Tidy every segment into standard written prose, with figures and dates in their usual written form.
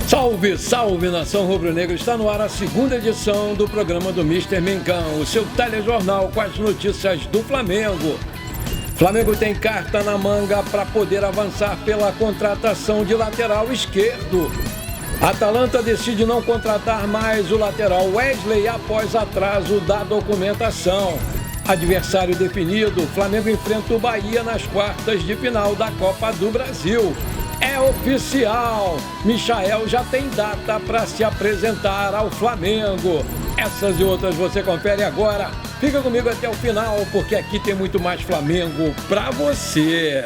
Salve, salve, nação rubro-negra! Está no ar a segunda edição do programa do Mister Mengão, o seu telejornal com as notícias do Flamengo. Flamengo tem carta na manga para poder avançar pela contratação de lateral esquerdo. Atalanta decide não contratar mais o lateral Wesley após atraso da documentação. Adversário definido, Flamengo enfrenta o Bahia nas quartas de final da Copa do Brasil. É oficial, Michael já tem data para se apresentar ao Flamengo. Essas e outras você confere agora. Fica comigo até o final, porque aqui tem muito mais Flamengo para você.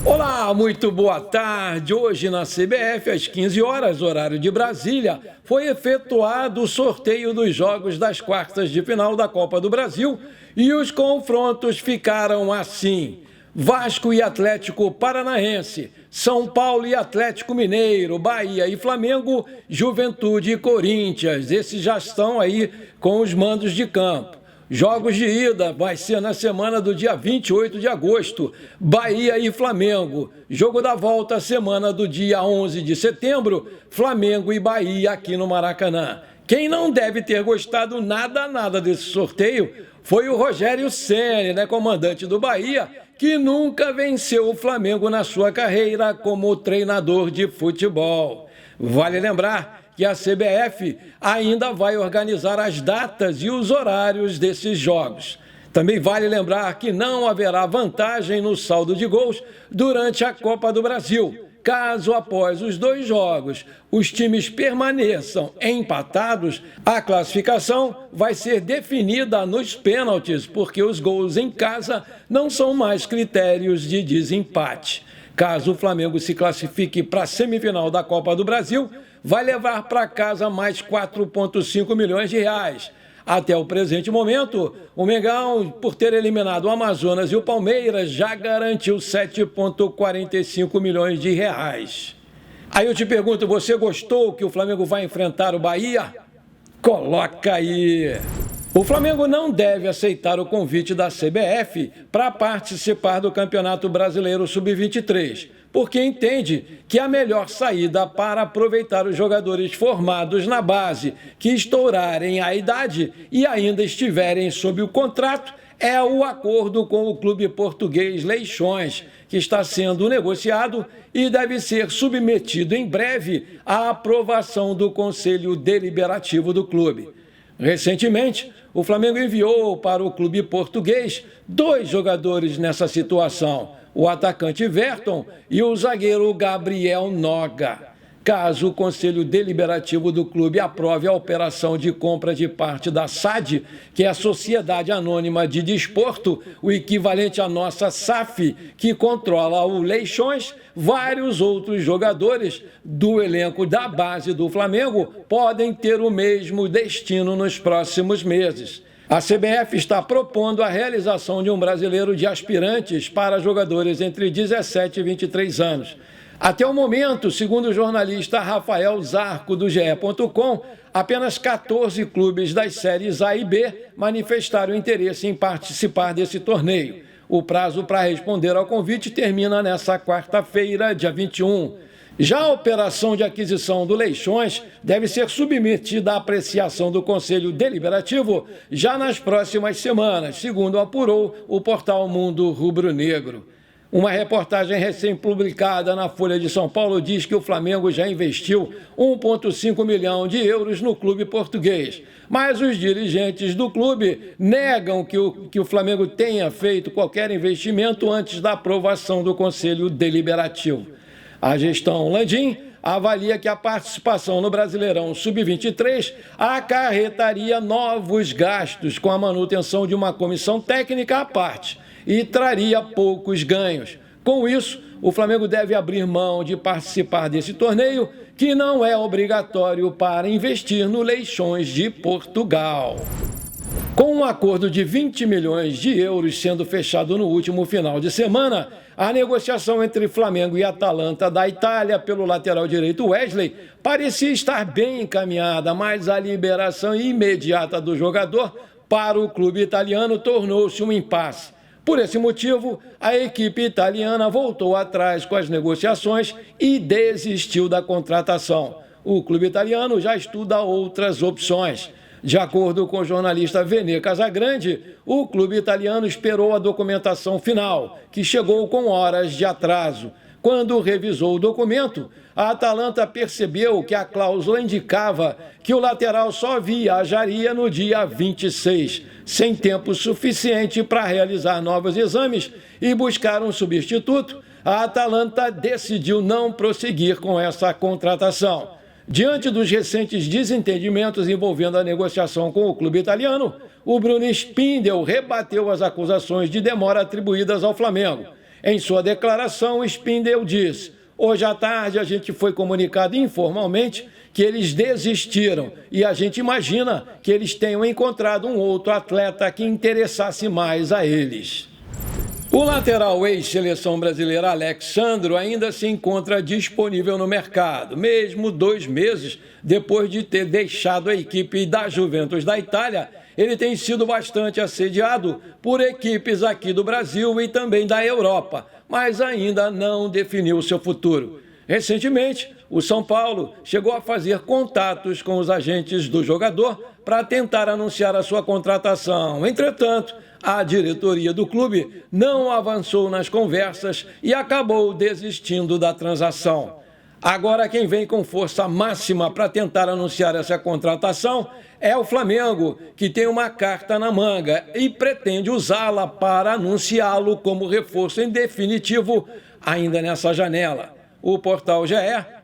Olá, muito boa tarde. Hoje na CBF, às 15 horas, horário de Brasília, foi efetuado o sorteio dos jogos das quartas de final da Copa do Brasil e os confrontos ficaram assim: Vasco e Atlético Paranaense, São Paulo e Atlético Mineiro, Bahia e Flamengo, Juventude e Corinthians. Esses já estão aí com os mandos de campo. Jogos de ida vai ser na semana do dia 28 de agosto, Bahia e Flamengo. Jogo da volta, semana do dia 11 de setembro, Flamengo e Bahia aqui no Maracanã. Quem não deve ter gostado nada desse sorteio foi o Rogério Ceni, né, comandante do Bahia, que nunca venceu o Flamengo na sua carreira como treinador de futebol. Vale lembrar que a CBF ainda vai organizar as datas e os horários desses jogos. Também vale lembrar que não haverá vantagem no saldo de gols durante a Copa do Brasil, caso após os dois jogos os times permaneçam empatados. A classificação vai ser definida nos pênaltis, porque os gols em casa não são mais critérios de desempate. Caso o Flamengo se classifique para a semifinal da Copa do Brasil, vai levar para casa mais 4,5 milhões de reais. Até o presente momento, o Mengão, por ter eliminado o Amazonas e o Palmeiras, já garantiu 7,45 milhões de reais. Aí eu te pergunto, você gostou que o Flamengo vai enfrentar o Bahia? Coloca aí! O Flamengo não deve aceitar o convite da CBF para participar do Campeonato Brasileiro Sub-23, porque entende que a melhor saída para aproveitar os jogadores formados na base que estourarem a idade e ainda estiverem sob o contrato é o acordo com o clube português Leixões, que está sendo negociado e deve ser submetido em breve à aprovação do Conselho Deliberativo do clube. Recentemente, o Flamengo enviou para o clube português 2 jogadores nessa situação, o atacante Verton e o zagueiro Gabriel Noga. Caso o Conselho Deliberativo do clube aprove a operação de compra de parte da SAD, que é a Sociedade Anônima de Desporto, o equivalente à nossa SAF, que controla o Leixões, vários outros jogadores do elenco da base do Flamengo podem ter o mesmo destino nos próximos meses. A CBF está propondo a realização de um brasileiro de aspirantes para jogadores entre 17 e 23 anos. Até o momento, segundo o jornalista Rafael Zarco, do GE.com, apenas 14 clubes das séries A e B manifestaram interesse em participar desse torneio. O prazo para responder ao convite termina nesta quarta-feira, dia 21. Já a operação de aquisição do Leixões deve ser submetida à apreciação do Conselho Deliberativo já nas próximas semanas, segundo apurou o portal Mundo Rubro-Negro. Uma reportagem recém-publicada na Folha de São Paulo diz que o Flamengo já investiu 1,5 milhão de euros no clube português. Mas os dirigentes do clube negam que o Flamengo tenha feito qualquer investimento antes da aprovação do Conselho Deliberativo. A gestão Landim avalia que a participação no Brasileirão Sub-23 acarretaria novos gastos com a manutenção de uma comissão técnica à parte e traria poucos ganhos. Com isso, o Flamengo deve abrir mão de participar desse torneio, que não é obrigatório para investir no Leixões de Portugal. Com um acordo de 20 milhões de euros sendo fechado no último final de semana, a negociação entre Flamengo e Atalanta da Itália pelo lateral direito Wesley parecia estar bem encaminhada, mas a liberação imediata do jogador para o clube italiano tornou-se um impasse. Por esse motivo, a equipe italiana voltou atrás com as negociações e desistiu da contratação. o clube italiano já estuda outras opções. De acordo com o jornalista Vene Casagrande, o clube italiano esperou a documentação final, que chegou com horas de atraso. Quando revisou o documento, a Atalanta percebeu que a cláusula indicava que o lateral só viajaria no dia 26, sem tempo suficiente para realizar novos exames e buscar um substituto. A Atalanta decidiu não prosseguir com essa contratação. Diante dos recentes desentendimentos envolvendo a negociação com o clube italiano, o Bruno Spindel rebateu as acusações de demora atribuídas ao Flamengo. Em sua declaração, Spindel diz: "Hoje à tarde a gente foi comunicado informalmente que eles desistiram e a gente imagina que eles tenham encontrado um outro atleta que interessasse mais a eles." O lateral ex-seleção brasileira Alex Sandro ainda se encontra disponível no mercado, mesmo 2 meses depois de ter deixado a equipe da Juventus da Itália. Ele tem sido bastante assediado por equipes aqui do Brasil e também da Europa, mas ainda não definiu seu futuro. Recentemente, o São Paulo chegou a fazer contatos com os agentes do jogador para tentar anunciar a sua contratação. Entretanto, a diretoria do clube não avançou nas conversas e acabou desistindo da transação. Agora, quem vem com força máxima para tentar anunciar essa contratação é o Flamengo, que tem uma carta na manga e pretende usá-la para anunciá-lo como reforço em definitivo ainda nessa janela. O portal GE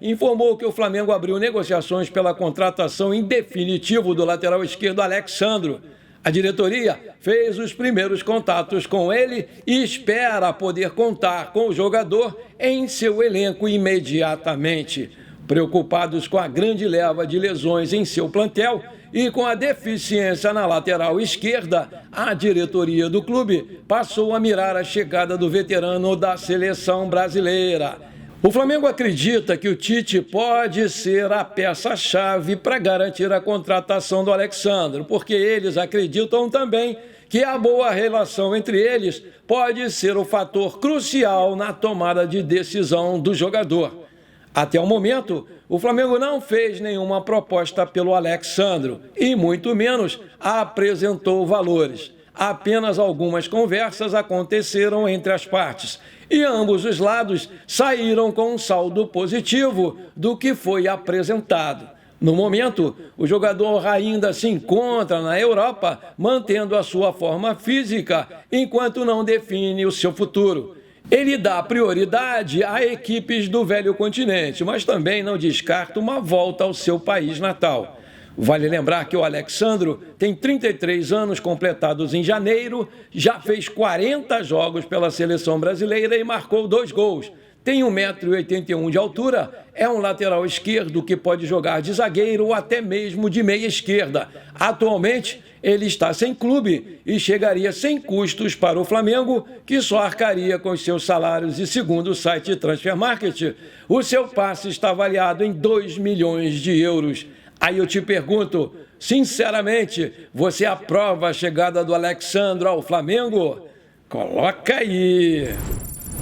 informou que o Flamengo abriu negociações pela contratação em definitivo do lateral esquerdo Alex Sandro. A diretoria fez os primeiros contatos com ele e espera poder contar com o jogador em seu elenco imediatamente. Preocupados com a grande leva de lesões em seu plantel e com a deficiência na lateral esquerda, a diretoria do clube passou a mirar a chegada do veterano da seleção brasileira. O Flamengo acredita que o Tite pode ser a peça-chave para garantir a contratação do Alex Sandro, porque eles acreditam também que a boa relação entre eles pode ser o fator crucial na tomada de decisão do jogador. Até o momento, o Flamengo não fez nenhuma proposta pelo Alex Sandro e muito menos apresentou valores. Apenas algumas conversas aconteceram entre as partes e ambos os lados saíram com um saldo positivo do que foi apresentado. No momento, o jogador ainda se encontra na Europa, mantendo a sua forma física, enquanto não define o seu futuro. Ele dá prioridade a equipes do velho continente, mas também não descarta uma volta ao seu país natal. Vale lembrar que o Alex Sandro tem 33 anos completados em janeiro, já fez 40 jogos pela seleção brasileira e marcou 2 gols. Tem 1,81 m de altura, é um lateral esquerdo que pode jogar de zagueiro ou até mesmo de meia esquerda. Atualmente, ele está sem clube e chegaria sem custos para o Flamengo, que só arcaria com os seus salários e, segundo o site Transfer Market, o seu passe está avaliado em 2 milhões de euros. Aí eu te pergunto, sinceramente, você aprova a chegada do Alex Sandro ao Flamengo? Coloca aí!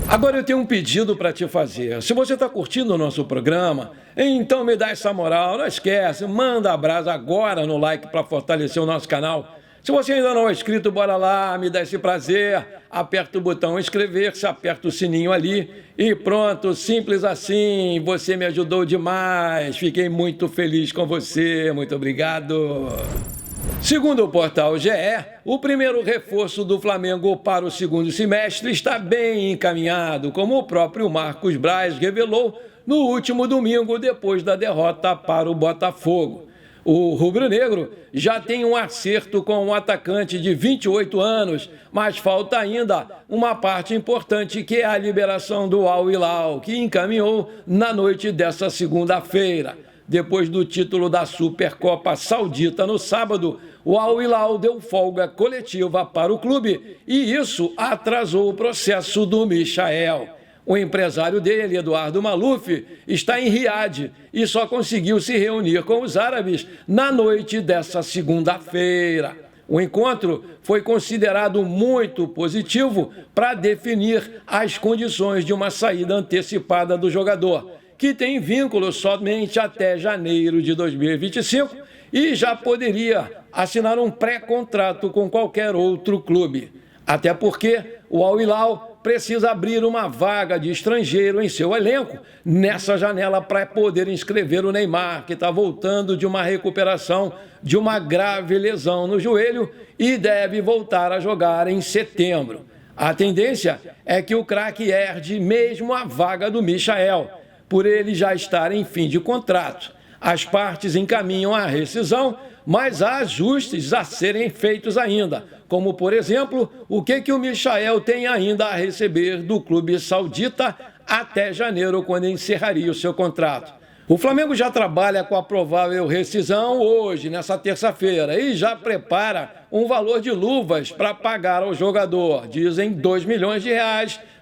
Agora eu tenho um pedido para te fazer. Se você está curtindo o nosso programa, então me dá essa moral. Não esquece, manda abraço agora no like para fortalecer o nosso canal. Se você ainda não é inscrito, bora lá, me dá esse prazer. Aperta o botão inscrever-se, aperta o sininho ali e pronto, simples assim. Você me ajudou demais. Fiquei muito feliz com você. Muito obrigado. Segundo o portal GE, o primeiro reforço do Flamengo para o segundo semestre está bem encaminhado, como o próprio Marcos Braz revelou no último domingo, depois da derrota para o Botafogo. O rubro-negro já tem um acerto com um atacante de 28 anos, mas falta ainda uma parte importante, que é a liberação do Al Hilal, que encaminhou na noite dessa segunda-feira. Depois do título da Supercopa Saudita no sábado, o Al Hilal deu folga coletiva para o clube e isso atrasou o processo do Michael. O empresário dele, Eduardo Maluf, está em Riad e só conseguiu se reunir com os árabes na noite dessa segunda-feira. O encontro foi considerado muito positivo para definir as condições de uma saída antecipada do jogador, que tem vínculo somente até janeiro de 2025 e já poderia assinar um pré-contrato com qualquer outro clube. Até porque o Al Hilal precisa abrir uma vaga de estrangeiro em seu elenco nessa janela para poder inscrever o Neymar, que está voltando de uma recuperação de uma grave lesão no joelho e deve voltar a jogar em setembro. A tendência é que o craque herde mesmo a vaga do Michael, por ele já estar em fim de contrato. As partes encaminham a rescisão, mas há ajustes a serem feitos ainda, como, por exemplo, o que o Michael tem ainda a receber do clube saudita até janeiro, quando encerraria o seu contrato. O Flamengo já trabalha com a provável rescisão hoje, nessa terça-feira, e já prepara um valor de luvas para pagar ao jogador. Dizem R$2 milhões,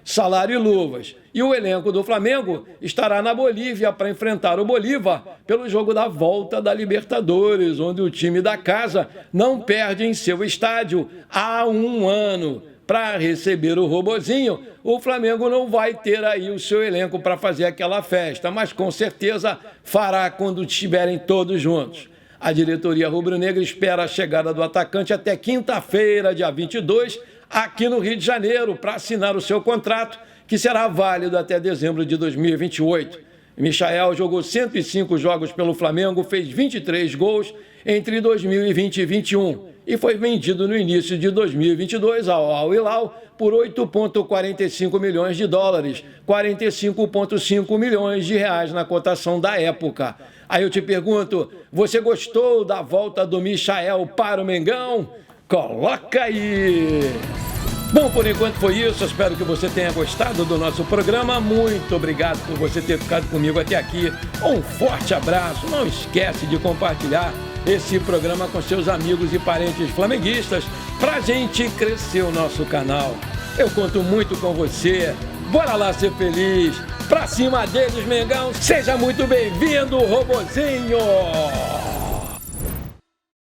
salário e luvas. E o elenco do Flamengo estará na Bolívia para enfrentar o Bolívar pelo jogo da volta da Libertadores, onde o time da casa não perde em seu estádio há um ano. Para receber o robozinho, o Flamengo não vai ter aí o seu elenco para fazer aquela festa, mas com certeza fará quando estiverem todos juntos. A diretoria rubro-negra espera a chegada do atacante até quinta-feira, dia 22, aqui no Rio de Janeiro, para assinar o seu contrato, que será válido até dezembro de 2028. Michael jogou 105 jogos pelo Flamengo, fez 23 gols entre 2020 e 2021 e foi vendido no início de 2022 ao Al Hilal por $8,45 milhões, 45,5 milhões de reais na cotação da época. Aí eu te pergunto, você gostou da volta do Michael para o Mengão? Coloca aí! Bom, por enquanto foi isso. Eu espero que você tenha gostado do nosso programa. Muito obrigado por você ter ficado comigo até aqui. Um forte abraço. Não esquece de compartilhar esse programa com seus amigos e parentes flamenguistas para a gente crescer o nosso canal. Eu conto muito com você. Bora lá ser feliz. Pra cima deles, Mengão. Seja muito bem-vindo, robozinho!